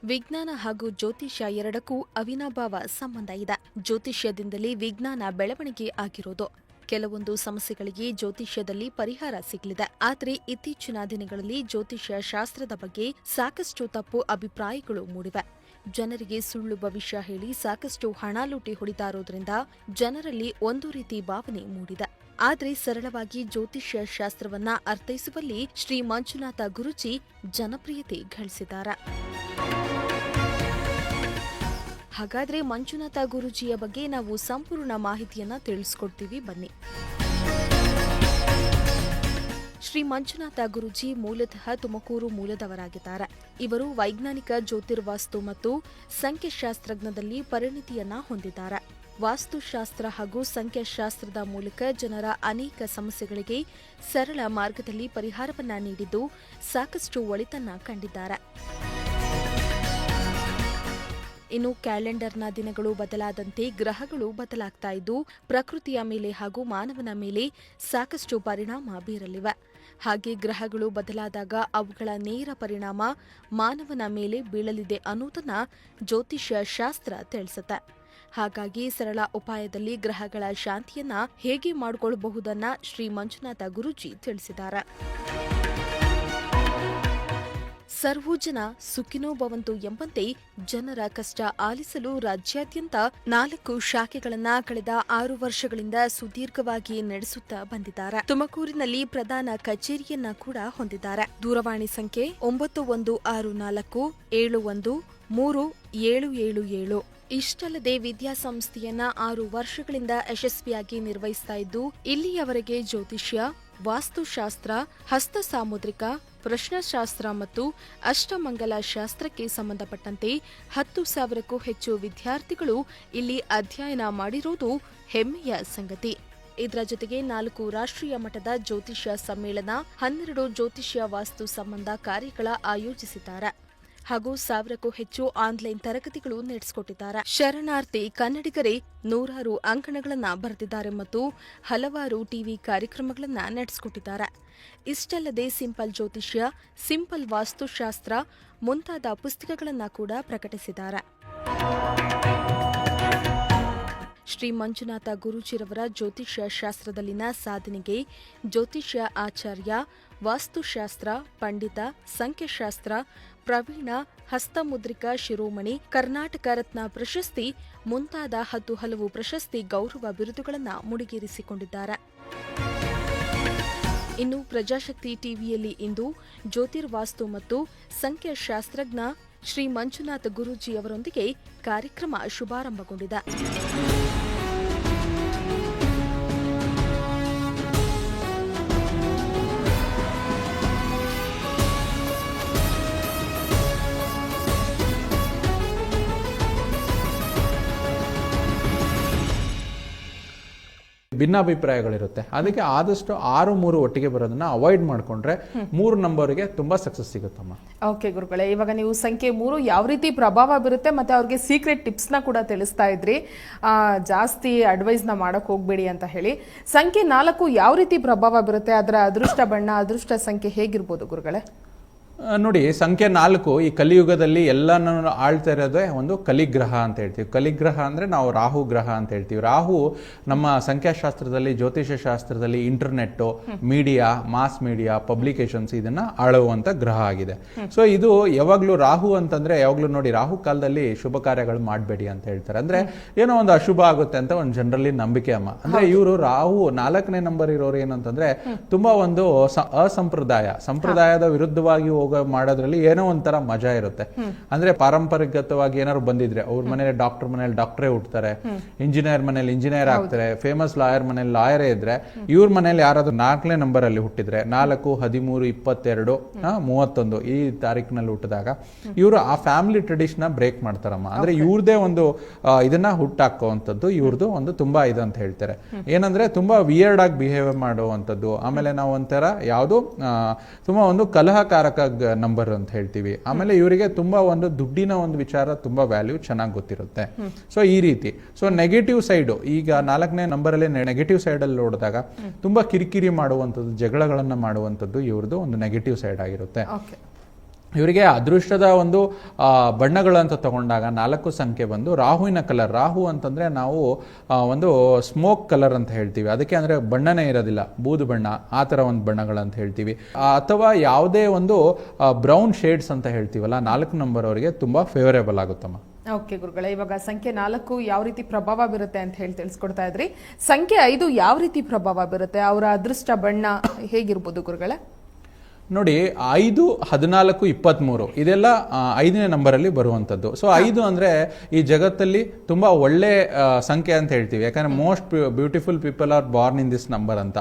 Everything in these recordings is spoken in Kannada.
ವಿಜ್ಞಾನ ಹಾಗೂ ಜ್ಯೋತಿಷ್ಯ ಎರಡಕ್ಕೂ ಅವಿನಾಭಾವ ಸಂಬಂಧ ಇದೆ. ಜ್ಯೋತಿಷ್ಯದಿಂದಲೇ ವಿಜ್ಞಾನ ಬೆಳವಣಿಗೆ ಆಗಿರೋದು. ಕೆಲವೊಂದು ಸಮಸ್ಯೆಗಳಿಗೆ ಜ್ಯೋತಿಷ್ಯದಲ್ಲಿ ಪರಿಹಾರ ಸಿಗಲಿದೆ. ಆದರೆ ಇತ್ತೀಚಿನ ದಿನಗಳಲ್ಲಿ ಜ್ಯೋತಿಷ್ಯ ಶಾಸ್ತ್ರದ ಬಗ್ಗೆ ಸಾಕಷ್ಟು ತಪ್ಪು ಅಭಿಪ್ರಾಯಗಳು ಮೂಡಿವೆ. ಜನರಿಗೆ ಸುಳ್ಳು ಭವಿಷ್ಯ ಹೇಳಿ ಸಾಕಷ್ಟು ಹಣ ಲೂಟಿ ಹೊಡಿತಾ ಇರೋದ್ರಿಂದ ಜನರಲ್ಲಿ ಒಂದು ರೀತಿ ಭಾವನೆ ಮೂಡಿದೆ. ಆದರೆ ಸರಳವಾಗಿ ಜ್ಯೋತಿಷ್ಯ ಶಾಸ್ತ್ರವನ್ನ ಅರ್ಥೈಸುವಲ್ಲಿ ಶ್ರೀ ಮಂಜುನಾಥ ಗುರೂಜಿ ಜನಪ್ರಿಯತೆ ಗಳಿಸಿದ್ದಾರೆ. ಹಾಗಾದ್ರೆ ಮಂಜುನಾಥ ಗುರೂಜಿಯ ಬಗ್ಗೆ ನಾವು ಸಂಪೂರ್ಣ ಮಾಹಿತಿಯನ್ನ ತಿಳಿಸ್ಕೊಡ್ತೀವಿ, ಬನ್ನಿ. ಶ್ರೀ ಮಂಜುನಾಥ ಗುರೂಜಿ ಮೂಲತಃ ತುಮಕೂರು ಮೂಲದವರಾಗಿದ್ದಾರೆ. ಇವರು ವೈಜ್ಞಾನಿಕ ಜ್ಯೋತಿರ್ವಾಸ್ತು ಮತ್ತು ಸಂಖ್ಯಾಶಾಸ್ತ್ರಜ್ಞದಲ್ಲಿ ಪರಿಣಿತಿಯನ್ನ ಹೊಂದಿದ್ದಾರೆ. ವಾಸ್ತುಶಾಸ್ತ್ರ ಹಾಗೂ ಸಂಖ್ಯಾಶಾಸ್ತ್ರದ ಮೂಲಕ ಜನರ ಅನೇಕ ಸಮಸ್ಯೆಗಳಿಗೆ ಸರಳ ಮಾರ್ಗದಲ್ಲಿ ಪರಿಹಾರವನ್ನ ನೀಡಿದ್ದು ಸಾಕಷ್ಟು ಒಳಿತನ್ನ ಕಂಡಿದ್ದಾರೆ. ಇನ್ನು ಕ್ಯಾಲೆಂಡರ್ನ ದಿನಗಳು ಬದಲಾದಂತೆ ಗ್ರಹಗಳು ಬದಲಾಗ್ತಾ ಇದ್ದು ಪ್ರಕೃತಿಯ ಮೇಲೆ ಹಾಗೂ ಮಾನವನ ಮೇಲೆ ಸಾಕಷ್ಟು ಪರಿಣಾಮ ಬೀರಲಿವೆ. ಹಾಗೆ ಗ್ರಹಗಳು ಬದಲಾದಾಗ ಅವುಗಳ ನೇರ ಪರಿಣಾಮ ಮಾನವನ ಮೇಲೆ ಬೀಳಲಿದೆ ಅನ್ನೋದನ್ನ ಜ್ಯೋತಿಷ್ಯ ಶಾಸ್ತ್ರ ತಿಳಿಸುತ್ತೆ. ಹಾಗಾಗಿ ಸರಳ ಉಪಾಯದಲ್ಲಿ ಗ್ರಹಗಳ ಶಾಂತಿಯನ್ನ ಹೇಗೆ ಮಾಡಿಕೊಳ್ಳಬಹುದನ್ನ ಶ್ರೀ ಮಂಜುನಾಥ ಗುರೂಜಿ ತಿಳಿಸಿದ್ದಾರೆ. ಸರ್ವೂ ಜನ ಸುಖಿನೋ ಭವಂತು ಎಂಬಂತೆ ಜನರ ಕಷ್ಟ ಆಲಿಸಲು ರಾಜ್ಯಾದ್ಯಂತ 4 ಶಾಖೆಗಳನ್ನ ಕಳೆದ 6 ವರ್ಷಗಳಿಂದ ಸುದೀರ್ಘವಾಗಿ ನಡೆಸುತ್ತಾ ಬಂದಿದ್ದಾರೆ. ತುಮಕೂರಿನಲ್ಲಿ ಪ್ರಧಾನ ಕಚೇರಿಯನ್ನ ಕೂಡ ಹೊಂದಿದ್ದಾರೆ. ದೂರವಾಣಿ ಸಂಖ್ಯೆ 9164713777. ಇಷ್ಟಲ್ಲದೆ ವಿದ್ಯಾಸಂಸ್ಥೆಯನ್ನ 6 ವರ್ಷಗಳಿಂದ ಯಶಸ್ವಿಯಾಗಿ ನಿರ್ವಹಿಸ್ತಾ ಇದ್ದು ಇಲ್ಲಿಯವರೆಗೆ ಜ್ಯೋತಿಷ್ಯ, ವಾಸ್ತುಶಾಸ್ತ್ರ, ಹಸ್ತ ಸಾಮುದ್ರಿಕ, ಪ್ರಶ್ನಶಾಸ್ತ್ರ ಮತ್ತು ಅಷ್ಟಮಂಗಲ ಶಾಸ್ತ್ರಕ್ಕೆ ಸಂಬಂಧಪಟ್ಟಂತೆ 10,000ಕ್ಕೂ ಹೆಚ್ಚು ವಿದ್ಯಾರ್ಥಿಗಳು ಇಲ್ಲಿ ಅಧ್ಯಯನ ಮಾಡಿರುವುದು ಹೆಮ್ಮೆಯ ಸಂಗತಿ. ಇದರ ಜೊತೆಗೆ 4 ರಾಷ್ಟ್ರೀಯ ಮಟ್ಟದ ಜ್ಯೋತಿಷ್ಯ ಸಮ್ಮೇಳನ, 12 ಜ್ಯೋತಿಷ್ಯ ವಾಸ್ತು ಸಂಬಂಧ ಕಾರ್ಯಗಳ ಆಯೋಜಿಸಿದ್ದಾರೆ ಹಾಗೂ 1,000ಕ್ಕೂ ಹೆಚ್ಚು ಆನ್ಲೈನ್ ತರಗತಿಗಳು ನಡೆಸಿಕೊಟ್ಟಿದ್ದಾರೆ. ಶರಣಾರ್ಥಿ ಕನ್ನಡಿಗರೇ 100 ಅಂಕಣಗಳನ್ನು ಬರೆದಿದ್ದಾರೆ ಮತ್ತು ಹಲವಾರು ಟಿವಿ ಕಾರ್ಯಕ್ರಮಗಳನ್ನು ನಡೆಸಿಕೊಟ್ಟಿದ್ದಾರೆ. ಇಷ್ಟಲ್ಲದೆ ಸಿಂಪಲ್ ಜ್ಯೋತಿಷ್ಯ, ಸಿಂಪಲ್ ವಾಸ್ತುಶಾಸ್ತ್ರ ಮುಂತಾದ ಪುಸ್ತಕಗಳನ್ನು ಕೂಡ ಪ್ರಕಟಿಸಿದ್ದಾರೆ. ಶ್ರೀ ಮಂಜುನಾಥ ಗುರೂಜಿರವರ ಜ್ಯೋತಿಷ್ಯ ಶಾಸ್ತ್ರದಲ್ಲಿನ ಸಾಧನೆಗೆ ಜ್ಯೋತಿಷ್ಯ ಆಚಾರ್ಯ, ವಾಸ್ತುಶಾಸ್ತ್ರ ಪಂಡಿತ, ಸಂಖ್ಯಾಶಾಸ್ತ್ರ ಪ್ರವೀಣ, ಹಸ್ತಮುದ್ರಿಕ ಶಿರೋಮಣಿ, ಕರ್ನಾಟಕ ರತ್ನ ಪ್ರಶಸ್ತಿ ಮುಂತಾದ 10 ಹಲವು ಪ್ರಶಸ್ತಿ ಗೌರವ ಬಿರುದುಗಳನ್ನು ಮುಡಿಗೇರಿಸಿಕೊಂಡಿದ್ದಾರೆ. ಇನ್ನು ಪ್ರಜಾಶಕ್ತಿ ಟಿವಿಯಲ್ಲಿ ಇಂದು ಜ್ಯೋತಿರ್ವಾಸ್ತು ಮತ್ತು ಸಂಖ್ಯಾಶಾಸ್ತ್ರಜ್ಞ ಶ್ರೀ ಮಂಜುನಾಥ ಗುರೂಜಿಯವರೊಂದಿಗೆ ಕಾರ್ಯಕ್ರಮ ಶುಭಾರಂಭಗೊಂಡಿದೆ. ಭಿನ್ನಾಭಿಪ್ರಾಯಗಳಿರುತ್ತೆ. ಅದಕ್ಕೆ ಆದಷ್ಟು 6-3 ಒಟ್ಟಿಗೆ ಬರೋದನ್ನ ಅವಾಯ್ಡ್ ಮಾಡ್ಕೊಂಡ್ರೆ 3 ನಂಬರ್ಗೆ ತುಂಬಾ ಸಕ್ಸಸ್ ಸಿಗುತ್ತಮ್ಮ. ಓಕೆ ಗುರುಗಳೇ, ಇವಾಗ ನೀವು ಸಂಖ್ಯೆ 3 ಯಾವ ರೀತಿ ಪ್ರಭಾವ ಬೀರುತ್ತೆ ಮತ್ತೆ ಅವ್ರಿಗೆ ಸೀಕ್ರೆಟ್ ಟಿಪ್ಸ್ ನ ಕೂಡ ತಿಳಿಸ್ತಾ ಇದ್ರಿ. ಜಾಸ್ತಿ ಅಡ್ವೈಸ್ ನ ಮಾಡಕ್ ಹೋಗ್ಬೇಡಿ ಅಂತ ಹೇಳಿ. ಸಂಖ್ಯೆ 4 ಯಾವ ರೀತಿ ಪ್ರಭಾವ ಬೀರುತ್ತೆ, ಅದರ ಅದೃಷ್ಟ ಬಣ್ಣ, ಅದೃಷ್ಟ ಸಂಖ್ಯೆ ಹೇಗಿರ್ಬೋದು ಗುರುಗಳೇ? ನೋಡಿ, ಸಂಖ್ಯೆ 4 ಈ ಕಲಿಯುಗದಲ್ಲಿ ಎಲ್ಲಾನು ಆಳ್ತಾ ಇರೋದೇ ಒಂದು ಕಲಿಗ್ರಹ ಅಂತ ಹೇಳ್ತೀವಿ. ಕಲಿಗ್ರಹ ಅಂದ್ರೆ ನಾವು ರಾಹು ಗ್ರಹ ಅಂತ ಹೇಳ್ತೀವಿ. ರಾಹು ನಮ್ಮ ಸಂಖ್ಯಾಶಾಸ್ತ್ರದಲ್ಲಿ, ಜ್ಯೋತಿಷ್ಯ ಶಾಸ್ತ್ರದಲ್ಲಿ internet, media, mass media, publications ಇದನ್ನ ಆಳುವಂತ ಗ್ರಹ ಆಗಿದೆ. ಸೊ ಇದು ಯಾವಾಗ್ಲೂ ರಾಹು ಅಂತಂದ್ರೆ ಯಾವಾಗ್ಲೂ ನೋಡಿ, ರಾಹು ಕಾಲದಲ್ಲಿ ಶುಭ ಕಾರ್ಯಗಳು ಮಾಡಬೇಡಿ ಅಂತ ಹೇಳ್ತಾರೆ. ಅಂದ್ರೆ ಏನೋ ಒಂದು ಅಶುಭ ಆಗುತ್ತೆ ಅಂತ ಒಂದು ಜನರಲಿ ನಂಬಿಕೆ ಅಮ್ಮ. ಅಂದ್ರೆ ಇವರು ರಾಹು 4ನೇ ನಂಬರ್ ಇರೋರು ಏನಂತಂದ್ರೆ ತುಂಬಾ ಒಂದು ಸಂಪ್ರದಾಯದ ವಿರುದ್ಧವಾಗಿ ಮಾಡೋದ್ರಲ್ಲಿ ಏನೋ ಒಂಥರ ಮಜಾ ಇರುತ್ತೆ. ಅಂದ್ರೆ ಪಾರಂಪರಿಕವಾಗಿ ಏನಾದ್ರು ಬಂದಿದ್ರೆ ಅವ್ರ ಮನೇಲಿ ಡಾಕ್ಟರೇ ಹುಡ್ತಾರೆ, ಇಂಜಿನಿಯರ್ ಮನೇಲಿ ಇಂಜಿನಿಯರ್ ಆಗ್ತಾರೆ, ಫೇಮಸ್ ಲಾಯರ್ ಮನೇಲಿ ಲಾಯರೇ ಇದ್ರೆ, ಇವ್ರ ಮನೇಲಿ ಯಾರಾದ್ರೂ 4ನೇ ನಂಬರ್ ಅಲ್ಲಿ ಹುಟ್ಟಿದ್ರೆ 4, 13, 22, 31 ಈ ತಾರೀಕಿನಲ್ಲಿ ಹುಟ್ಟಿದಾಗ ಇವರು ಆ ಫ್ಯಾಮಿಲಿ ಟ್ರೆಡಿಷನ್ ಬ್ರೇಕ್ ಮಾಡ್ತಾರಮ್ಮ. ಅಂದ್ರೆ ಇವ್ರದೇ ಒಂದು ಇದನ್ನ ಹುಟ್ಟಾಕೋವಂಥದ್ದು ಇವ್ರದ್ದು ಒಂದು ತುಂಬಾ ಇದು ಅಂತ ಹೇಳ್ತಾರೆ. ಏನಂದ್ರೆ ತುಂಬಾ ವಿಯರ್ಡ್ ಆಗಿ ಬಿಹೇವ್ ಮಾಡುವಂಥದ್ದು. ಆಮೇಲೆ ನಾವು ಒಂಥರ ಯಾವುದು ತುಂಬಾ ಒಂದು ಕಲಹಕಾರಕ ನಂಬರ್ ಅಂತ ಹೇಳ್ತೀವಿ. ಆಮೇಲೆ ಇವರಿಗೆ ತುಂಬಾ ಒಂದು ದುಡ್ಡಿನ ಒಂದು ವಿಚಾರ ತುಂಬಾ ವ್ಯಾಲ್ಯೂ ಚೆನ್ನಾಗಿ ಗೊತ್ತಿರುತ್ತೆ. ಸೊ ಈ ರೀತಿ ನೆಗೆಟಿವ್ ಸೈಡ್, ಈಗ 4ನೇ ನಂಬರ್ ಅಲ್ಲಿ ನೆಗೆಟಿವ್ ಸೈಡ್ ಅಲ್ಲಿ ನೋಡಿದಾಗ ತುಂಬಾ ಕಿರಿಕಿರಿ ಮಾಡುವಂಥದ್ದು, ಜಗಳಗಳನ್ನ ಮಾಡುವಂಥದ್ದು ಇವ್ರದ್ದು ಒಂದು ನೆಗೆಟಿವ್ ಸೈಡ್ ಆಗಿರುತ್ತೆ. ಇವರಿಗೆ ಅದೃಷ್ಟದ ಒಂದು ಬಣ್ಣಗಳು ಅಂತ ತಗೊಂಡಾಗ 4 ಸಂಖ್ಯೆ ಬಂದು ರಾಹುವಿನ ಕಲರ್. ರಾಹು ಅಂತಂದರೆ ನಾವು ಒಂದು ಸ್ಮೋಕ್ ಕಲರ್ ಅಂತ ಹೇಳ್ತೀವಿ. ಅದಕ್ಕೆ ಅಂದರೆ ಬಣ್ಣನೇ ಇರೋದಿಲ್ಲ, ಬೂದು ಬಣ್ಣ, ಆ ಥರ ಒಂದು ಬಣ್ಣಗಳಂತ ಹೇಳ್ತೀವಿ. ಅಥವಾ ಯಾವುದೇ ಒಂದು ಬ್ರೌನ್ ಶೇಡ್ಸ್ ಅಂತ ಹೇಳ್ತೀವಲ್ಲ, 4 ನಂಬರ್ ಅವರಿಗೆ ತುಂಬ ಫೇವರೇಬಲ್ ಆಗುತ್ತಮ್ಮ. ಓಕೆ ಗುರುಗಳೇ, ಇವಾಗ ಸಂಖ್ಯೆ 4 ಯಾವ ರೀತಿ ಪ್ರಭಾವ ಬೀರುತ್ತೆ ಅಂತ ಹೇಳಿ ತಿಳಿಸ್ಕೊಡ್ತಾ ಇದ್ರಿ. ಸಂಖ್ಯೆ 5 ಯಾವ ರೀತಿ ಪ್ರಭಾವ ಬೀರುತ್ತೆ, ಅವರ ಅದೃಷ್ಟ ಬಣ್ಣ ಹೇಗಿರ್ಬೋದು ಗುರುಗಳೇ? ನೋಡಿ, 5, 14, 23 ಇದೆಲ್ಲ 5ನೇ ನಂಬರಲ್ಲಿ ಬರುವಂಥದ್ದು. ಸೊ 5 ಅಂದರೆ ಈ ಜಗತ್ತಲ್ಲಿ ತುಂಬ ಒಳ್ಳೆ ಸಂಖ್ಯೆ ಅಂತ ಹೇಳ್ತೀವಿ. ಯಾಕಂದರೆ most beautiful people are born in this number ಅಂತ.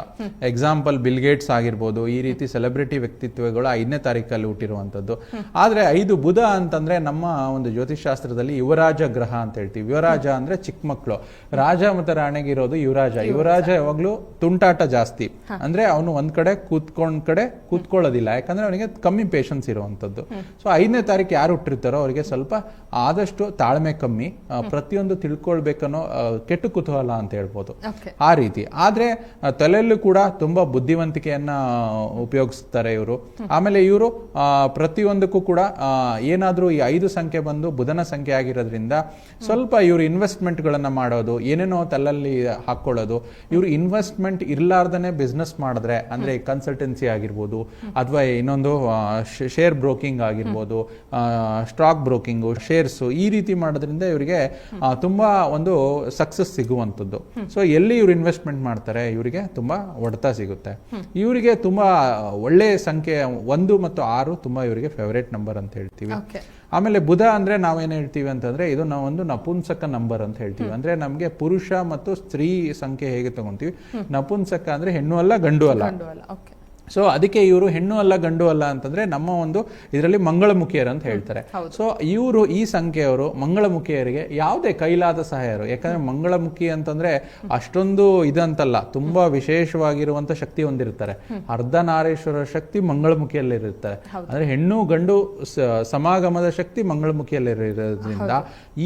ಎಕ್ಸಾಂಪಲ್ ಬಿಲ್ ಗೇಟ್ಸ್ ಆಗಿರ್ಬೋದು, ಈ ರೀತಿ ಸೆಲೆಬ್ರಿಟಿ ವ್ಯಕ್ತಿತ್ವಗಳು 5ನೇ ತಾರೀಕಲ್ಲಿ ಹುಟ್ಟಿರುವಂಥದ್ದು. ಆದರೆ 5 ಬುಧ ಅಂತಂದರೆ ನಮ್ಮ ಒಂದು ಜ್ಯೋತಿಷಾಸ್ತ್ರದಲ್ಲಿ ಯುವರಾಜ ಗ್ರಹ ಅಂತ ಹೇಳ್ತೀವಿ. ಯುವರಾಜ ಅಂದರೆ ಚಿಕ್ಕ ಮಕ್ಕಳು, ರಾಜ ಮತ್ತು ರಾಣಿಗಿರೋದು ಯುವರಾಜ. ಯುವರಾಜ ಯಾವಾಗಲೂ ತುಂಟಾಟ ಜಾಸ್ತಿ, ಅಂದರೆ ಅವನು ಒಂದ್ ಕಡೆ ಕೂತ್ಕೊಳ್ಳೋದು, ಯಾಕಂದ್ರೆ ಅವನಿಗೆ ಕಮ್ಮಿ ಪೇಷನ್ಸ್ ಇರುವಂತದ್ದು. ಸೊ 5ನೇ ತಾರೀಕು ಯಾರು ಹುಟ್ಟಿರ್ತಾರೋ ಅವರಿಗೆ ಸ್ವಲ್ಪ ಆದಷ್ಟು ತಾಳ್ಮೆ ಕಮ್ಮಿ, ಪ್ರತಿಯೊಂದು ತಿಳ್ಕೊಳ್ಬೇಕನ್ನೋ ಕೆಟ್ಟ ಕುತೂಹಲ ಅಂತ ಹೇಳ್ಬೋದು, ಆ ರೀತಿ. ಆದ್ರೆ ತಲೆಯಲ್ಲೂ ಕೂಡ ತುಂಬಾ ಬುದ್ಧಿವಂತಿಕೆಯನ್ನ ಉಪಯೋಗಿಸ್ತಾರೆ ಇವರು. ಆಮೇಲೆ ಇವರು ಪ್ರತಿಯೊಂದಕ್ಕೂ ಕೂಡ ಏನಾದ್ರೂ ಈ 5 ಸಂಖ್ಯೆ ಬಂದು ಬುಧನ ಸಂಖ್ಯೆ ಆಗಿರೋದ್ರಿಂದ ಸ್ವಲ್ಪ ಇವರು ಇನ್ವೆಸ್ಟ್ಮೆಂಟ್ ಗಳನ್ನ ಮಾಡೋದು, ಏನೇನೋ ತಲೆಯಲ್ಲಿ ಹಾಕೊಳ್ಳೋದು. ಇವರು ಇನ್ವೆಸ್ಟ್ಮೆಂಟ್ ಇರ್ಲಾರ್ದನೆ ಬಿಸ್ನೆಸ್ ಮಾಡಿದ್ರೆ, ಅಂದ್ರೆ ಕನ್ಸಲ್ಟೆನ್ಸಿ ಆಗಿರ್ಬೋದು, ಅಥವಾ ಇನ್ನೊಂದು ಶೇರ್ ಬ್ರೋಕಿಂಗ್ ಆಗಿರ್ಬೋದು, ಸ್ಟಾಕ್ ಬ್ರೋಕಿಂಗು, ಶೇರ್ಸ್, ಈ ರೀತಿ ಮಾಡೋದ್ರಿಂದ ಇವರಿಗೆ ತುಂಬಾ ಒಂದು ಸಕ್ಸಸ್ ಸಿಗುವಂಥದ್ದು. ಸೊ ಎಲ್ಲಿ ಇವ್ರು ಇನ್ವೆಸ್ಟ್ಮೆಂಟ್ ಮಾಡ್ತಾರೆ ಇವರಿಗೆ ತುಂಬಾ ಹೊಡೆತ ಸಿಗುತ್ತೆ. ಇವರಿಗೆ ತುಂಬಾ ಒಳ್ಳೆ ಸಂಖ್ಯೆ 1 ಮತ್ತು 6 ತುಂಬಾ ಇವರಿಗೆ ಫೇವರೇಟ್ ನಂಬರ್ ಅಂತ ಹೇಳ್ತೀವಿ. ಆಮೇಲೆ ಬುಧ ಅಂದ್ರೆ ನಾವೇನ್ ಹೇಳ್ತೀವಿ ಅಂತಂದ್ರೆ ಇದು ಒಂದು ನಪುಂಸಕ ನಂಬರ್ ಅಂತ ಹೇಳ್ತೀವಿ. ಅಂದ್ರೆ ನಮ್ಗೆ ಪುರುಷ ಮತ್ತು ಸ್ತ್ರೀ ಸಂಖ್ಯೆ ಹೇಗೆ ತಗೊಂತೀವಿ, ನಪುಂಸಕ ಅಂದ್ರೆ ಹೆಣ್ಣು ಅಲ್ಲ ಗಂಡು ಅಲ್ಲ. ಸೊ ಅದಕ್ಕೆ ಇವರು ಹೆಣ್ಣು ಅಲ್ಲ ಗಂಡು ಅಲ್ಲ ಅಂತಂದ್ರೆ ನಮ್ಮ ಒಂದು ಇದರಲ್ಲಿ ಮಂಗಳಮುಖಿಯರು ಅಂತ ಹೇಳ್ತಾರೆ. ಸೊ ಇವರು ಈ ಸಂಖ್ಯೆಯವರು ಮಂಗಳಮುಖಿಯರಿಗೆ ಯಾವುದೇ ಕೈಲಾದ ಸಹಾಯರು. ಯಾಕಂದ್ರೆ ಮಂಗಳಮುಖಿ ಅಂತಂದ್ರೆ ಅಷ್ಟೊಂದು ಇದಂತಲ್ಲ, ತುಂಬಾ ವಿಶೇಷವಾಗಿರುವಂತ ಶಕ್ತಿ ಹೊಂದಿರ್ತಾರೆ. ಅರ್ಧನಾರೀಶ್ವರ ಶಕ್ತಿ ಮಂಗಳಮುಖಿಯಲ್ಲಿರುತ್ತಾರೆ. ಅಂದ್ರೆ ಹೆಣ್ಣು ಗಂಡು ಸಮಾಗಮದ ಶಕ್ತಿ ಮಂಗಳಮುಖಿಯಲ್ಲಿರೋದ್ರಿಂದ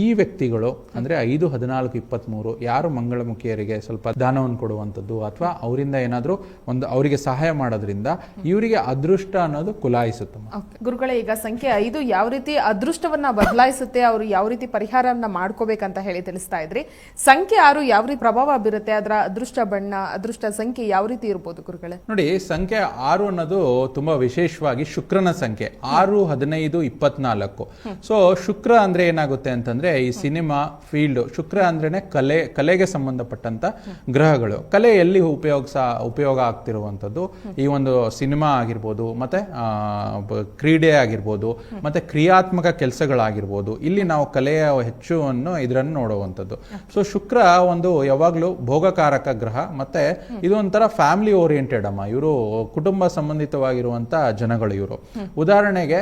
ಈ ವ್ಯಕ್ತಿಗಳು ಅಂದ್ರೆ 5, 14, 23 ಯಾರು ಮಂಗಳಮುಖಿಯರಿಗೆ ಸ್ವಲ್ಪ ದಾನವನ್ನು ಕೊಡುವಂಥದ್ದು ಅಥವಾ ಅವರಿಂದ ಏನಾದ್ರೂ ಒಂದು ಅವರಿಗೆ ಸಹಾಯ ಮಾಡೋದ್ರಿಂದ ಇವರಿಗೆ ಅದೃಷ್ಟ ಅನ್ನೋದು ಕುಲಾಯಿಸುತ್ತೆ. ಗುರುಗಳೇ, ಈಗ ಸಂಖ್ಯೆ 5 ಯಾವ ರೀತಿ ಅದೃಷ್ಟವನ್ನ ಬದಲಾಯಿಸುತ್ತೆ, ಅವರು ಯಾವ ರೀತಿ ಪರಿಹಾರವನ್ನ ಮಾಡ್ಕೋಬೇಕಂತ ಹೇಳಿ ತಿಳಿಸ್ತಾ ಇದ್ರಿ. ಸಂಖ್ಯೆ 6 ಯಾವ ರೀತಿ ಪ್ರಭಾವ ಬೀರುತ್ತೆ, ಅದರ ಅದೃಷ್ಟ ಬಣ್ಣ, ಅದೃಷ್ಟ ಸಂಖ್ಯೆ ಯಾವ ರೀತಿ ಇರ್ಬೋದು ಗುರುಗಳೇ? ನೋಡಿ, ಸಂಖ್ಯೆ 6 ಅನ್ನೋದು ತುಂಬಾ ವಿಶೇಷವಾಗಿ ಶುಕ್ರನ ಸಂಖ್ಯೆ. 6, 15, 24. ಸೊ ಶುಕ್ರ ಅಂದ್ರೆ ಏನಾಗುತ್ತೆ ಅಂತಂದ್ರೆ ಈ ಸಿನಿಮಾ ಫೀಲ್ಡ್, ಶುಕ್ರ ಅಂದ್ರೇನೆ ಕಲೆಗೆ ಸಂಬಂಧಪಟ್ಟಂತ ಗ್ರಹಗಳು. ಕಲೆ ಎಲ್ಲಿ ಉಪಯೋಗ ಆಗ್ತಿರುವಂತದ್ದು ಈ ಒಂದು ಸಿನಿಮಾ ಆಗಿರ್ಬೋದು, ಮತ್ತೆ ಕ್ರೀಡೆ ಆಗಿರ್ಬೋದು, ಮತ್ತೆ ಕ್ರಿಯಾತ್ಮಕ ಕೆಲಸಗಳಾಗಿರ್ಬೋದು. ಇಲ್ಲಿ ನಾವು ಕಲೆಯ ಹೆಚ್ಚುವನ್ನು ಇದರನ್ನು ನೋಡುವಂಥದ್ದು. ಸೊ ಶುಕ್ರ ಒಂದು ಯಾವಾಗಲೂ ಭೋಗಕಾರಕ ಗ್ರಹ, ಮತ್ತೆ ಇದು ಒಂಥರ ಫ್ಯಾಮಿಲಿ ಓರಿಯೆಂಟೆಡ್ ಅಮ್ಮ. ಇವರು ಕುಟುಂಬ ಸಂಬಂಧಿತವಾಗಿರುವಂತ ಜನಗಳು ಇವರು. ಉದಾಹರಣೆಗೆ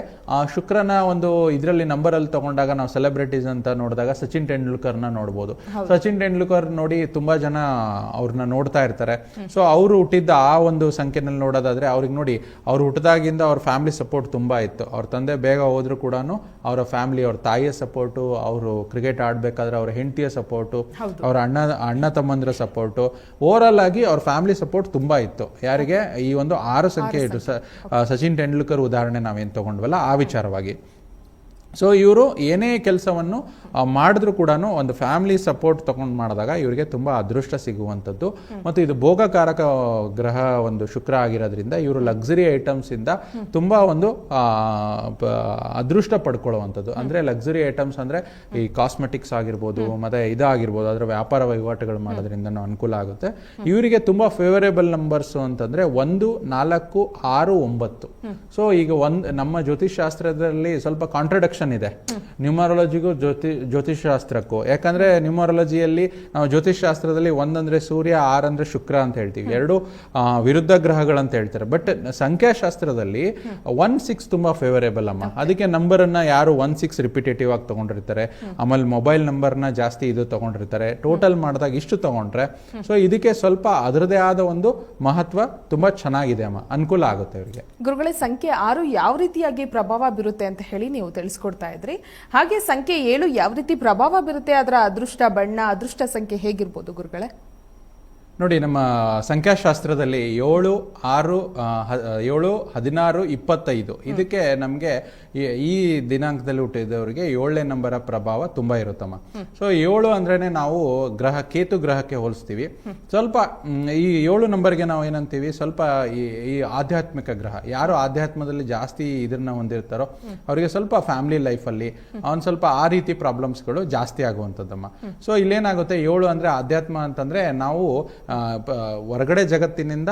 ಶುಕ್ರನ ಒಂದು ಇದರಲ್ಲಿ ನಂಬರ್ ಅಲ್ಲಿ ತಗೊಂಡಾಗ ನಾವು ಸೆಲೆಬ್ರಿಟೀಸ್ ಅಂತ ನೋಡಿದಾಗ ಸಚಿನ್ ತೆಂಡೂಲ್ಕರ್ನ ನೋಡ್ಬೋದು. ಸಚಿನ್ ತೆಂಡೂಲ್ಕರ್ ನೋಡಿ ತುಂಬಾ ಜನ ಅವ್ರನ್ನ ನೋಡ್ತಾ ಇರ್ತಾರೆ. ಸೊ ಅವರು ಹುಟ್ಟಿದ್ದ ಆ ಒಂದು ಸಂಖ್ಯೆನಲ್ಲಿ ನೋಡೋದಾದ್ರೆ ಅವ್ರಿಗೆ ನೋಡಿ, ಅವ್ರು ಹುಟ್ಟಿದಾಗಿಂದ ಅವ್ರ ಫ್ಯಾಮಿಲಿ ಸಪೋರ್ಟ್ ತುಂಬಾ ಇತ್ತು. ಅವ್ರ ತಂದೆ ಬೇಗ ಹೋದ್ರು ಕೂಡ ಅವರ ಫ್ಯಾಮಿಲಿ, ಅವ್ರ ತಾಯಿಯ ಸಪೋರ್ಟು, ಅವರು ಕ್ರಿಕೆಟ್ ಆಡ್ಬೇಕಾದ್ರೆ ಅವ್ರ ಹೆಂಡತಿಯ ಸಪೋರ್ಟು, ಅವ್ರ ಅಣ್ಣ ತಮ್ಮಂದ್ರ ಸಪೋರ್ಟು, ಓವರ್ ಆಲ್ ಆಗಿ ಅವ್ರ ಫ್ಯಾಮಿಲಿ ಸಪೋರ್ಟ್ ತುಂಬಾ ಇತ್ತು. ಯಾರಿಗೆ ಈ ಒಂದು 6 ಸಂಖ್ಯೆ ಇಟ್ಟು ಸಚಿನ್ ತೆಂಡೂಲ್ಕರ್ ಉದಾಹರಣೆ ನಾವೇನ್ ತಗೊಂಡ್ವಲ್ಲ ಆ ವಿಚಾರವಾಗಿ. ಸೊ ಇವರು ಏನೇ ಕೆಲಸವನ್ನು ಮಾಡಿದ್ರು ಕೂಡ ಒಂದು ಫ್ಯಾಮಿಲಿ ಸಪೋರ್ಟ್ ತಗೊಂಡು ಮಾಡಿದಾಗ ಇವರಿಗೆ ತುಂಬಾ ಅದೃಷ್ಟ ಸಿಗುವಂಥದ್ದು. ಮತ್ತು ಇದು ಭೋಗಕಾರಕ ಗ್ರಹ ಒಂದು ಶುಕ್ರ ಆಗಿರೋದ್ರಿಂದ ಇವರು ಲಕ್ಸುರಿ ಐಟಮ್ಸ್ ಇಂದ ತುಂಬಾ ಒಂದು ಅದೃಷ್ಟ ಪಡ್ಕೊಳ್ಳುವಂಥದ್ದು. ಅಂದ್ರೆ ಲಕ್ಸುರಿ ಐಟಮ್ಸ್ ಅಂದ್ರೆ ಈ ಕಾಸ್ಮೆಟಿಕ್ಸ್ ಆಗಿರ್ಬೋದು, ಮತ್ತೆ ಇದಾಗಿರ್ಬೋದು, ಅದರ ವ್ಯಾಪಾರ ವಹಿವಾಟುಗಳು ಮಾಡೋದ್ರಿಂದ ಅನುಕೂಲ ಆಗುತ್ತೆ. ಇವರಿಗೆ ತುಂಬಾ ಫೇವರೇಬಲ್ ನಂಬರ್ಸ್ ಅಂತಂದ್ರೆ 1, 4, 6, 9. ಸೊ ಈಗ ನಮ್ಮ ಜ್ಯೋತಿಷ್ ಶಾಸ್ತ್ರದಲ್ಲಿ ಸ್ವಲ್ಪ ಕಾಂಟ್ರಡಕ್ಷನ್ ಇದೆ ನ್ಯೂಮರಾಲಜಿಗೂ ಜ್ಯೋತಿಷ್ ಶಾಸ್ತ್ರಕ್ಕೂ. ಯಾಕಂದ್ರೆ ನ್ಯೂಮರಾಲಜಿಯಲ್ಲಿ ನಾವು ಜ್ಯೋತಿಷ್ ಶಾಸ್ತ್ರದಲ್ಲಿ 1 ಅಂದ್ರೆ ಸೂರ್ಯ, 6 ಅಂದ್ರೆ ಶುಕ್ರ ಅಂತ ಹೇಳ್ತೀವಿ, 2 ವಿರುದ್ಧ ಗ್ರಹಗಳಂತ ಹೇಳ್ತಾರೆ. ಬಟ್ ಸಂಖ್ಯಾಶಾಸ್ತ್ರದಲ್ಲಿ 1, 6 ತುಂಬಾ ಫೇವರೇಬಲ್ ಅಮ್ಮ. ಅದಕ್ಕೆ ನಂಬರ್ ಅನ್ನ ಯಾರು 1, 6 ರಿಪಿಟೇಟಿವ್ ಆಗಿ ತಗೊಂಡಿರ್ತಾರೆ, ಆಮೇಲೆ ಮೊಬೈಲ್ ನಂಬರ್ನ ಜಾಸ್ತಿ ಇದು ತಗೊಂಡಿರ್ತಾರೆ, ಟೋಟಲ್ ಮಾಡಿದಾಗ ಇಷ್ಟು ತಗೊಂಡ್ರೆ ಸೊ ಇದಕ್ಕೆ ಸ್ವಲ್ಪ ಅದರದೇ ಆದ ಒಂದು ಮಹತ್ವ ತುಂಬಾ ಚೆನ್ನಾಗಿದೆ ಅಮ್ಮ, ಅನುಕೂಲ ಆಗುತ್ತೆ ಅವರಿಗೆ. ಗುರುಗಳೇ, ಸಂಖ್ಯೆ 6 ಯಾವ ರೀತಿಯಾಗಿ ಪ್ರಭಾವ ಬೀರುತ್ತೆ ಅಂತ ಹೇಳಿ ನೀವು ತಿಳಿಸ್ಕೊಡ್ತಾ ಇದ್ರಿ. ಹಾಗೆ ಸಂಖ್ಯೆ 7 ಯಾವ ರೀತಿ ಪ್ರಭಾವ ಬೀರುತ್ತೆ, ಅದರ ಅದೃಷ್ಟ ಬಣ್ಣ, ಅದೃಷ್ಟ ಸಂಖ್ಯೆ ಹೇಗಿರ್ಬೋದು ಗುರುಗಳೇ? ನೋಡಿ, ನಮ್ಮ ಸಂಖ್ಯಾಶಾಸ್ತ್ರದಲ್ಲಿ 7, 6, 7, 16, 25 ಇದಕ್ಕೆ ನಮಗೆ ಈ ದಿನಾಂಕದಲ್ಲಿ ಹುಟ್ಟಿದವರಿಗೆ 7ನೇ ನಂಬರ ಪ್ರಭಾವ ತುಂಬಾ ಇರುತ್ತಮ್ಮ. ಸೊ 7 ಅಂದ್ರೇನೆ ನಾವು ಕೇತು ಗ್ರಹಕ್ಕೆ ಹೋಲಿಸ್ತೀವಿ. ಸ್ವಲ್ಪ ಈ 7 ನಂಬರ್ಗೆ ನಾವು ಏನಂತೀವಿ, ಸ್ವಲ್ಪ ಈ ಆಧ್ಯಾತ್ಮಿಕ ಗ್ರಹ. ಯಾರು ಆಧ್ಯಾತ್ಮದಲ್ಲಿ ಜಾಸ್ತಿ ಇದನ್ನ ಹೊಂದಿರ್ತಾರೋ ಅವರಿಗೆ ಸ್ವಲ್ಪ ಫ್ಯಾಮಿಲಿ ಲೈಫಲ್ಲಿ ಸ್ವಲ್ಪ ಆ ರೀತಿ ಪ್ರಾಬ್ಲಮ್ಸ್ಗಳು ಜಾಸ್ತಿ ಆಗುವಂಥದ್ದಮ್ಮ. ಸೊ ಇಲ್ಲೇನಾಗುತ್ತೆ, 7 ಅಂದ್ರೆ ಆಧ್ಯಾತ್ಮ ಅಂತಂದ್ರೆ ನಾವು ಹೊರಗಡೆ ಜಗತ್ತಿನಿಂದ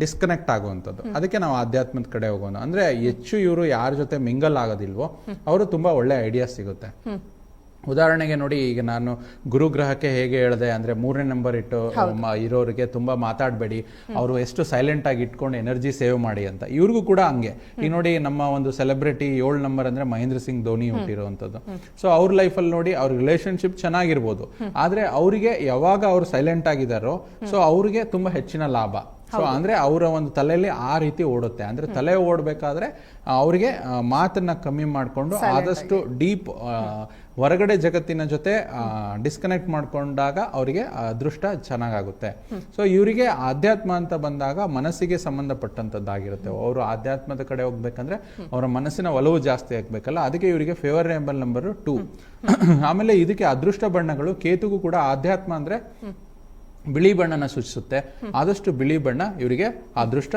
ಡಿಸ್ಕನೆಕ್ಟ್ ಆಗುವಂಥದ್ದು. ಅದಕ್ಕೆ ನಾವು ಆಧ್ಯಾತ್ಮದ ಕಡೆ ಹೋಗೋಣ. ಅಂದ್ರೆ ಹೆಚ್ಚು ಇವರು ಯಾರ ಜೊತೆ ಮಿಂಗಲ್ ಆಗೋದಿಲ್ವೋ ಅವರು ತುಂಬಾ ಒಳ್ಳೆ ಐಡಿಯಾ ಸಿಗುತ್ತೆ. ಉದಾಹರಣೆಗೆ ನೋಡಿ, ಈಗ ನಾನು ಗುರುಗ್ರಹಕ್ಕೆ ಹೇಗೆ ಹೇಳಿದೆ ಅಂದ್ರೆ 3ನೇ ನಂಬರ್ ಇಟ್ಟು ಇರೋರಿಗೆ ತುಂಬಾ ಮಾತಾಡಬೇಡಿ, ಅವರು ಎಷ್ಟು ಸೈಲೆಂಟ್ ಆಗಿ ಇಟ್ಕೊಂಡು ಎನರ್ಜಿ ಸೇವ್ ಮಾಡಿ ಅಂತ. ಇವ್ರಿಗೂ ಕೂಡ ಹಂಗೆ. ಈಗ ನೋಡಿ, ನಮ್ಮ ಒಂದು ಸೆಲೆಬ್ರಿಟಿ 7 ನಂಬರ್ ಅಂದ್ರೆ ಮಹೇಂದ್ರ ಸಿಂಗ್ ಧೋನಿ ಹುಟ್ಟಿರುವಂತದ್ದು. ಸೊ ಅವ್ರ ಲೈಫಲ್ಲಿ ನೋಡಿ, ಅವ್ರ ರಿಲೇಶನ್ಶಿಪ್ ಚೆನ್ನಾಗಿರ್ಬೋದು, ಆದ್ರೆ ಅವರಿಗೆ ಯಾವಾಗ ಅವ್ರು ಸೈಲೆಂಟ್ ಆಗಿದಾರೋ ಸೊ ಅವ್ರಿಗೆ ತುಂಬಾ ಹೆಚ್ಚಿನ ಲಾಭ. ಸೊ ಅಂದ್ರೆ ಅವರ ಒಂದು ತಲೆಯಲ್ಲಿ ಆ ರೀತಿ ಓಡುತ್ತೆ. ಅಂದ್ರೆ ತಲೆ ಓಡಬೇಕಾದ್ರೆ ಅವರಿಗೆ ಮಾತನ್ನ ಕಮ್ಮಿ ಮಾಡಿಕೊಂಡು ಆದಷ್ಟು ಡೀಪ್ ಹೊರಗಡೆ ಜಗತ್ತಿನ ಜೊತೆ ಡಿಸ್ಕನೆಕ್ಟ್ ಮಾಡ್ಕೊಂಡಾಗ ಅವರಿಗೆ ಅದೃಷ್ಟ ಚೆನ್ನಾಗಾಗುತ್ತೆ. ಸೊ ಇವರಿಗೆ ಆಧ್ಯಾತ್ಮ ಅಂತ ಬಂದಾಗ ಮನಸ್ಸಿಗೆ ಸಂಬಂಧಪಟ್ಟಂತದ್ದಾಗಿರುತ್ತೆ. ಅವರು ಆಧ್ಯಾತ್ಮದ ಕಡೆ ಹೋಗ್ಬೇಕಂದ್ರೆ ಅವರ ಮನಸ್ಸಿನ ಒಲವು ಜಾಸ್ತಿ ಆಗ್ಬೇಕಲ್ಲ, ಅದಕ್ಕೆ ಇವರಿಗೆ ಫೇವರೇಬಲ್ ನಂಬರ್ 2. ಆಮೇಲೆ ಇದಕ್ಕೆ ಅದೃಷ್ಟ ಬಣ್ಣಗಳು, ಕೇತುಗೂ ಕೂಡ ಆಧ್ಯಾತ್ಮ ಅಂದ್ರೆ ಬಿಳಿ ಬಣ್ಣನ ಸೂಚಿಸುತ್ತೆ. ಆದಷ್ಟು ಬಿಳಿ ಬಣ್ಣ ಇವರಿಗೆ ಅದೃಷ್ಟ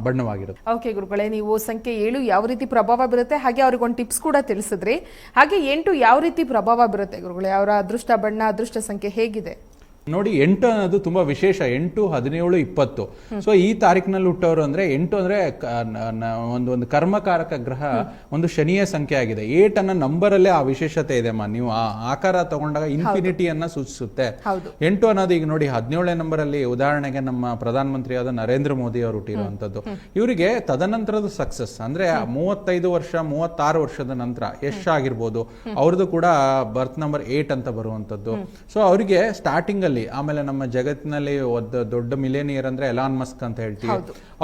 ಬಣ್ಣವಾಗಿರುತ್ತೆ. ಓಕೆ ಗುರುಗಳೇ, ನೀವು ಸಂಖ್ಯೆ 7 ಯಾವ ರೀತಿ ಪ್ರಭಾವ ಬೀರುತ್ತೆ, ಹಾಗೆ ಅವ್ರಿಗೆ ಒಂದು ಟಿಪ್ಸ್ ಕೂಡ ತಿಳಿಸಿದ್ರಿ. ಹಾಗೆ 8 ಯಾವ ರೀತಿ ಪ್ರಭಾವ ಬೀರುತ್ತೆ ಗುರುಗಳೇ, ಅವರ ಅದೃಷ್ಟ ಬಣ್ಣ, ಅದೃಷ್ಟ ಸಂಖ್ಯೆ ಹೇಗಿದೆ? ನೋಡಿ, 8 ಅನ್ನೋದು ತುಂಬಾ ವಿಶೇಷ. 8, 17, 20. ಸೊ ಈ ತಾರೀಕಿನಲ್ಲಿ ಹುಟ್ಟವರು ಅಂದ್ರೆ 8 ಅಂದ್ರೆ ಒಂದು ಕರ್ಮಕಾರಕ ಗ್ರಹ, ಒಂದು ಶನಿಯ ಸಂಖ್ಯೆ ಆಗಿದೆ. 8 ಅನ್ನೋ ನಂಬರ್ ಅಲ್ಲೇ ಆ ವಿಶೇಷತೆ ಇದೆ. ನೀವು ಆ ಆಕಾರ ತಗೊಂಡಾಗ ಇನ್ಫಿನಿಟಿಯನ್ನ ಸೂಚಿಸುತ್ತೆ. 8 ಅನ್ನೋದು ಈಗ ನೋಡಿ, 17ನೇ ನಂಬರ್ ಅಲ್ಲಿ ಉದಾಹರಣೆಗೆ ನಮ್ಮ ಪ್ರಧಾನ ಮಂತ್ರಿಯಾದ ನರೇಂದ್ರ ಮೋದಿ ಅವರು ಹುಟ್ಟಿರುವಂತದ್ದು. ಇವರಿಗೆ ತದನಂತರದ ಸಕ್ಸಸ್ ಅಂದ್ರೆ 35 ವರ್ಷ 36 ವರ್ಷದ ನಂತರ ಯಶ್ ಆಗಿರ್ಬೋದು, ಅವ್ರದ್ದು ಕೂಡ ಬರ್ತ್ ನಂಬರ್ 8 ಅಂತ ಬರುವಂತದ್ದು. ಸೊ ಅವರಿಗೆ ಸ್ಟಾರ್ಟಿಂಗ್ ಅಲ್ಲಿ, ಆಮೇಲೆ ನಮ್ಮ ಜಗತ್ತಿನಲ್ಲಿ ದೊಡ್ಡ ಮಿಲೇನಿಯರ್ ಅಂದ್ರೆ ಎಲಾನ್ ಮಸ್ಕ್ ಅಂತ ಹೇಳ್ತೀವಿ.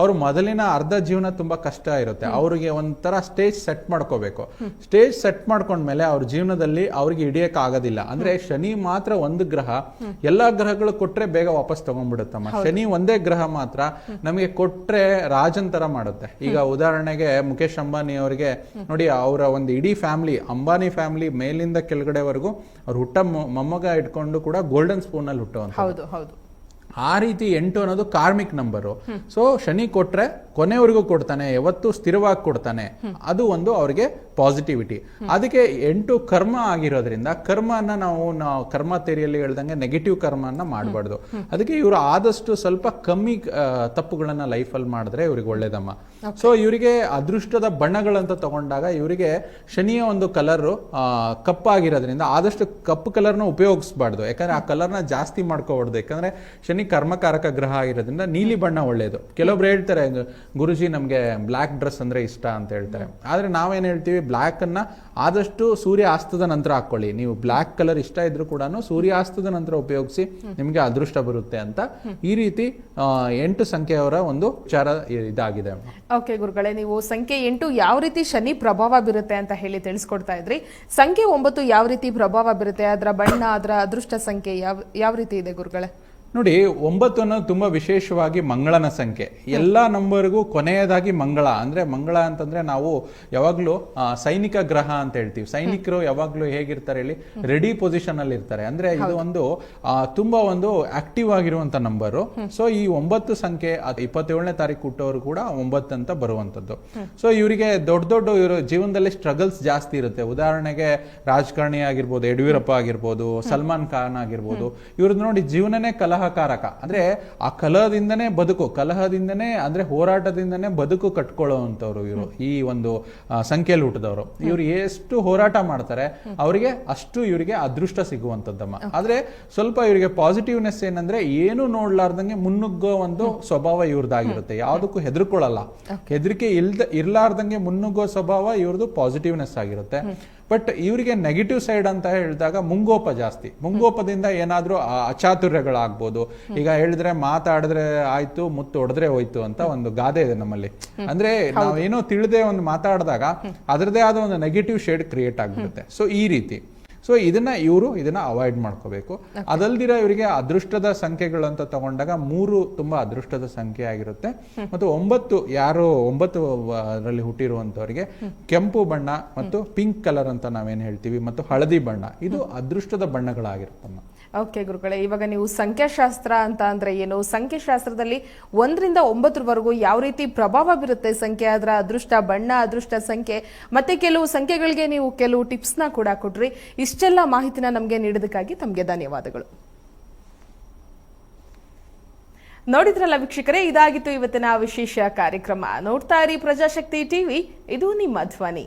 ಅವರು ಮೊದಲಿನ ಅರ್ಧ ಜೀವನ ತುಂಬಾ ಕಷ್ಟ ಇರುತ್ತೆ. ಅವರಿಗೆ ಒಂಥರ ಸ್ಟೇಜ್ ಸೆಟ್ ಮಾಡ್ಕೋಬೇಕು. ಸ್ಟೇಜ್ ಸೆಟ್ ಮಾಡ್ಕೊಂಡ್ಮೇಲೆ ಅವ್ರ ಜೀವನದಲ್ಲಿ ಅವ್ರಿಗೆ ಹಿಡಿಯಕ್ ಆಗೋದಿಲ್ಲ. ಅಂದ್ರೆ ಶನಿ ಮಾತ್ರ ಒಂದು ಗ್ರಹ, ಎಲ್ಲಾ ಗ್ರಹಗಳು ಕೊಟ್ರೆ ಬೇಗ ವಾಪಸ್ ತಗೊಂಡ್ಬಿಡುತ್ತಮ್ಮ. ಶನಿ ಒಂದೇ ಗ್ರಹ ಮಾತ್ರ ನಮಗೆ ಕೊಟ್ರೆ ರಾಜಂತರ ಮಾಡುತ್ತೆ. ಈಗ ಉದಾಹರಣೆಗೆ ಮುಖೇಶ್ ಅಂಬಾನಿ ಅವರಿಗೆ ನೋಡಿ, ಅವರ ಒಂದು ಇಡೀ ಫ್ಯಾಮಿಲಿ, ಅಂಬಾನಿ ಫ್ಯಾಮಿಲಿ ಮೇಲಿಂದ ಕೆಳಗಡೆವರೆಗೂ ಅವ್ರು ಹುಟ್ಟ ಮೊಮ್ಮಗ ಇಟ್ಕೊಂಡು ಕೂಡ ಗೋಲ್ಡನ್ ಸ್ಪೂನ್ ಅಲ್ಲಿ ಹುಟ್ಟುವಂತ. ಆ ರೀತಿ 8 ಅನ್ನೋದು ಕಾರ್ಮಿಕ್ ನಂಬರು. ಸೊ ಶನಿ ಕೊಟ್ರೆ ಕೊನೆವರೆಗೂ ಕೊಡ್ತಾನೆ, ಯಾವತ್ತು ಸ್ಥಿರವಾಗಿ ಕೊಡ್ತಾನೆ. ಅದು ಒಂದು ಅವ್ರಿಗೆ ಪಾಸಿಟಿವಿಟಿ. ಅದಕ್ಕೆ 8 ಕರ್ಮ ಆಗಿರೋದ್ರಿಂದ ಕರ್ಮನ ನಾವು ಕರ್ಮ ಥಿಯರಿಯಲ್ಲಿ ಹೇಳ್ದಂಗೆ ನೆಗೆಟಿವ್ ಕರ್ಮನ ಮಾಡಬಾರ್ದು. ಅದಕ್ಕೆ ಇವರು ಆದಷ್ಟು ಸ್ವಲ್ಪ ಕಮ್ಮಿ ತಪ್ಪುಗಳನ್ನ ಲೈಫಲ್ಲಿ ಮಾಡಿದ್ರೆ ಇವ್ರಿಗೆ ಒಳ್ಳೇದಮ್ಮ. ಸೊ ಇವರಿಗೆ ಅದೃಷ್ಟದ ಬಣ್ಣಗಳಂತ ತಗೊಂಡಾಗ ಇವರಿಗೆ ಶನಿಯ ಒಂದು ಕಲರ್ ಕಪ್ಪಾಗಿರೋದ್ರಿಂದ ಆದಷ್ಟು ಕಪ್ಪು ಕಲರ್ನ ಉಪಯೋಗಿಸಬಾರ್ದು. ಯಾಕಂದ್ರೆ ಆ ಕಲರ್ನ ಜಾಸ್ತಿ ಮಾಡ್ಕೋಬಾರ್ದು. ಯಾಕಂದ್ರೆ ಶನಿ ಕರ್ಮಕಾರಕ ಗ್ರಹ ಆಗಿರೋದ್ರಿಂದ ನೀಲಿ ಬಣ್ಣ ಒಳ್ಳೇದು. ಕೆಲವೊಬ್ರು ಹೇಳ್ತಾರೆ, ಗುರುಜಿ ನಮ್ಗೆ ಬ್ಲಾಕ್ ಡ್ರೆಸ್ ಅಂದ್ರೆ ಇಷ್ಟ ಅಂತ ಹೇಳ್ತಾರೆ. ಆದ್ರೆ ನಾವೇನ್ ಹೇಳ್ತೀವಿ, ಬ್ಲಾಕ್ ಅನ್ನ ಆದಷ್ಟು ಸೂರ್ಯಾಸ್ತದ ನಂತರ ಹಾಕೊಳ್ಳಿ. ನೀವು ಬ್ಲಾಕ್ ಕಲರ್ ಇಷ್ಟ ಇದ್ರೂ ಕೂಡ ಸೂರ್ಯಾಸ್ತದ ನಂತರ ಉಪಯೋಗಿಸಿ, ನಿಮ್ಗೆ ಅದೃಷ್ಟ ಬರುತ್ತೆ ಅಂತ. ಈ ರೀತಿ 8 ಸಂಖ್ಯೆಯವರ ಒಂದು ವಿಚಾರ ಇದಾಗಿದೆ. ಓಕೆ ಗುರುಗಳೇ, ನೀವು ಸಂಖ್ಯೆ 8 ಯಾವ ರೀತಿ ಶನಿ ಪ್ರಭಾವ ಬೀರುತ್ತೆ ಅಂತ ಹೇಳಿ ತಿಳಿಸ್ಕೊಡ್ತಾ ಇದ್ರಿ. ಸಂಖ್ಯೆ 9 ಯಾವ ರೀತಿ ಪ್ರಭಾವ ಬೀರುತ್ತೆ, ಅದರ ಬಣ್ಣ, ಅದರ ಅದೃಷ್ಟ ಸಂಖ್ಯೆ ಯಾವ ರೀತಿ ಇದೆ ಗುರುಗಳೇ? ನೋಡಿ, 9 ಅನ್ನೋದು ತುಂಬಾ ವಿಶೇಷವಾಗಿ ಮಂಗಳನ ಸಂಖ್ಯೆ. ಎಲ್ಲಾ ನಂಬರ್ಗೂ ಕೊನೆಯದಾಗಿ ಮಂಗಳ. ಅಂದ್ರೆ ಮಂಗಳ ಅಂತಂದ್ರೆ ನಾವು ಯಾವಾಗ್ಲೂ ಸೈನಿಕ ಗ್ರಹ ಅಂತ ಹೇಳ್ತೀವಿ. ಸೈನಿಕರು ಯಾವಾಗ್ಲೂ ಹೇಗಿರ್ತಾರೆ ಹೇಳಿ, ರೆಡಿ ಪೊಸಿಷನ್ ಅಲ್ಲಿ ಇರ್ತಾರೆ. ಅಂದ್ರೆ ಇದು ಒಂದು ತುಂಬಾ ಒಂದು ಆಕ್ಟಿವ್ ಆಗಿರುವಂತ ನಂಬರು. ಸೊ ಈ 9 ಸಂಖ್ಯೆ 27ನೇ ತಾರೀಕು ಹುಟ್ಟೋರು ಕೂಡ 9 ಅಂತ ಬರುವಂತದ್ದು. ಸೊ ಇವರಿಗೆ ದೊಡ್ಡ ಇವರು ಜೀವನದಲ್ಲಿ ಸ್ಟ್ರಗಲ್ಸ್ ಜಾಸ್ತಿ ಇರುತ್ತೆ. ಉದಾಹರಣೆಗೆ ರಾಜಕಾರಣಿ ಆಗಿರ್ಬೋದು, ಯಡಿಯೂರಪ್ಪ ಆಗಿರ್ಬೋದು, ಸಲ್ಮಾನ್ ಖಾನ್ ಆಗಿರ್ಬೋದು, ಇವ್ರದ್ದು ನೋಡಿ ಜೀವನನೇ ಕಲಹಕಾರಕ. ಅಂದ್ರೆ ಆ ಕಲಹದಿಂದನೇ ಬದುಕು, ಕಲಹದಿಂದನೇ ಅಂದ್ರೆ ಹೋರಾಟದಿಂದನೇ ಬದುಕು ಕಟ್ಕೊಳ್ಳುವಂತವ್ರು ಇವರು. ಈ ಒಂದು ಸಂಖ್ಯೆಯಲ್ಲಿ ಹುಟ್ಟಿದವರು ಇವ್ರು ಎಷ್ಟು ಹೋರಾಟ ಮಾಡ್ತಾರೆ ಅವರಿಗೆ ಅಷ್ಟು ಇವರಿಗೆ ಅದೃಷ್ಟ ಸಿಗುವಂತದ್ದಮ್ಮ. ಆದ್ರೆ ಸ್ವಲ್ಪ ಇವರಿಗೆ ಪಾಸಿಟಿವ್ನೆಸ್ ಏನಂದ್ರೆ, ಏನು ನೋಡ್ಲಾರ್ದಂಗೆ ಮುನ್ನುಗ್ಗೋ ಒಂದು ಸ್ವಭಾವ ಇವ್ರದ್ದಾಗಿರುತ್ತೆ. ಯಾವ್ದಕ್ಕೂ ಹೆದರ್ಕೊಳ್ಳಲ್ಲ. ಹೆದರಿಕೆ ಇರ್ಲಾರ್ದಂಗೆ ಮುನ್ನುಗ್ಗೋ ಸ್ವಭಾವ ಇವ್ರದ್ದು ಪಾಸಿಟಿವ್ನೆಸ್ ಆಗಿರುತ್ತೆ. ಬಟ್ ಇವರಿಗೆ ನೆಗೆಟಿವ್ ಸೈಡ್ ಅಂತ ಹೇಳಿದಾಗ ಮುಂಗೋಪ ಜಾಸ್ತಿ. ಮುಂಗೋಪದಿಂದ ಏನಾದ್ರೂ ಅಚಾತುರ್ಯಗಳಾಗ್ಬೋದು. ಈಗ ಹೇಳಿದ್ರೆ ಮಾತಾಡಿದ್ರೆ ಆಯ್ತು, ಮುತ್ತು ಹೊಡೆದ್ರೆ ಹೋಯ್ತು ಅಂತ ಒಂದು ಗಾದೆ ಇದೆ ನಮ್ಮಲ್ಲಿ. ಅಂದ್ರೆ ನಾವೇನೋ ತಿಳಿದೇ ಒಂದು ಮಾತಾಡಿದಾಗ ಅದರದೇ ಆದ ಒಂದು ನೆಗೆಟಿವ್ ಶೇಡ್ ಕ್ರಿಯೇಟ್ ಆಗ್ಬಿಡುತ್ತೆ. ಸೊ ಈ ರೀತಿ ಸೊ ಇದನ್ನ ಅವಾಯ್ಡ್ ಮಾಡ್ಕೋಬೇಕು. ಅದಲ್ದಿರ ಇವರಿಗೆ ಅದೃಷ್ಟದ ಸಂಖ್ಯೆಗಳು ಅಂತ ತಗೊಂಡಾಗ 3 ತುಂಬಾ ಅದೃಷ್ಟದ ಸಂಖ್ಯೆ ಆಗಿರುತ್ತೆ ಮತ್ತು 9 ಅದರಲ್ಲಿ ಹುಟ್ಟಿರುವಂತವರಿಗೆ ಕೆಂಪು ಬಣ್ಣ ಮತ್ತು ಪಿಂಕ್ ಕಲರ್ ಅಂತ ನಾವೇನ್ ಹೇಳ್ತೀವಿ ಮತ್ತು ಹಳದಿ ಬಣ್ಣ ಇದು ಅದೃಷ್ಟದ ಬಣ್ಣಗಳಾಗಿರುತ್ತಮ್ಮ. ಓಕೆ ಗುರುಗಳೇ, ಇವಾಗ ನೀವು ಸಂಖ್ಯಾಶಾಸ್ತ್ರ ಅಂತ ಅಂದ್ರೆ ಏನು, ಸಂಖ್ಯಾಶಾಸ್ತ್ರದಲ್ಲಿ 1 ರಿಂದ 9 ಯಾವ ರೀತಿ ಪ್ರಭಾವ ಬೀರುತ್ತೆ ಸಂಖ್ಯೆ, ಅದರ ಅದೃಷ್ಟ ಬಣ್ಣ, ಅದೃಷ್ಟ ಸಂಖ್ಯೆ, ಮತ್ತೆ ಕೆಲವು ಸಂಖ್ಯೆಗಳಿಗೆ ನೀವು ಕೆಲವು ಟಿಪ್ಸ್ನ ಕೂಡ ಕೊಟ್ರಿ. ಇಷ್ಟೆಲ್ಲ ಮಾಹಿತಿನ ನಮಗೆ ನೀಡೋದಕ್ಕಾಗಿ ತಮಗೆ ಧನ್ಯವಾದಗಳು. ನೋಡಿದ್ರಲ್ಲ ವೀಕ್ಷಕರೇ, ಇದಾಗಿತ್ತು ಇವತ್ತಿನ ವಿಶೇಷ ಕಾರ್ಯಕ್ರಮ. ನೋಡ್ತಾ ಇರಿ ಪ್ರಜಾಶಕ್ತಿ ಟಿವಿ, ಇದು ನಿಮ್ಮ ಧ್ವನಿ.